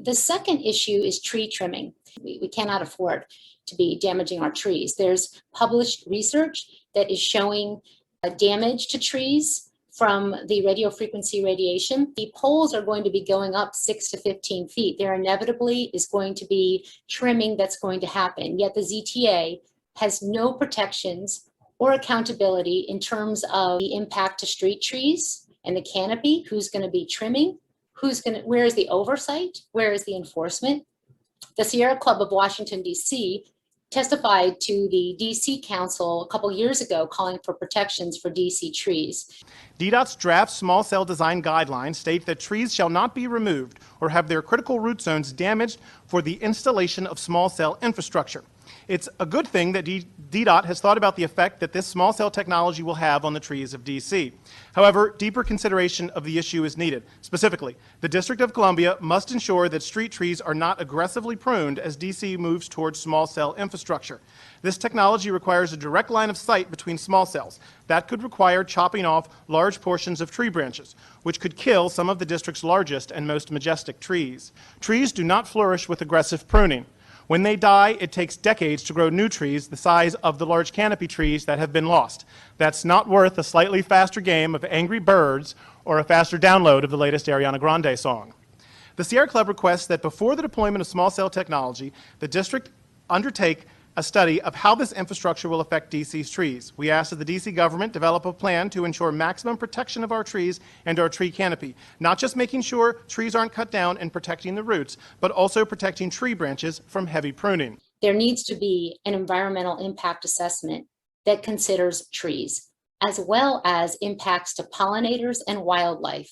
The second issue is tree trimming. We cannot afford to be damaging our trees. There's published research that is showing damage to trees from the radio frequency radiation. The poles are going to be going up 6 to 15 feet. There inevitably is going to be trimming that's going to happen. Yet the ZTA has no protections or accountability in terms of the impact to street trees and the canopy, who's going to be trimming, where is the oversight, where is the enforcement. The Sierra Club of Washington, D.C. testified to the D.C. Council a couple years ago calling for protections for D.C. trees. DDOT's draft small cell design guidelines state that trees shall not be removed or have their critical root zones damaged for the installation of small cell infrastructure. It's a good thing that DDOT has thought about the effect that this small cell technology will have on the trees of D.C. However, deeper consideration of the issue is needed. Specifically, the District of Columbia must ensure that street trees are not aggressively pruned as D.C. moves towards small cell infrastructure. This technology requires a direct line of sight between small cells. That could require chopping off large portions of tree branches, which could kill some of the district's largest and most majestic trees. Trees do not flourish with aggressive pruning. When they die, it takes decades to grow new trees the size of the large canopy trees that have been lost. That's not worth a slightly faster game of Angry Birds or a faster download of the latest Ariana Grande song. The Sierra Club requests that before the deployment of small cell technology, the district undertake a study of how this infrastructure will affect DC's trees. We ask that the DC government develop a plan to ensure maximum protection of our trees and our tree canopy, not just making sure trees aren't cut down and protecting the roots, but also protecting tree branches from heavy pruning. There needs to be an environmental impact assessment that considers trees, as well as impacts to pollinators and wildlife.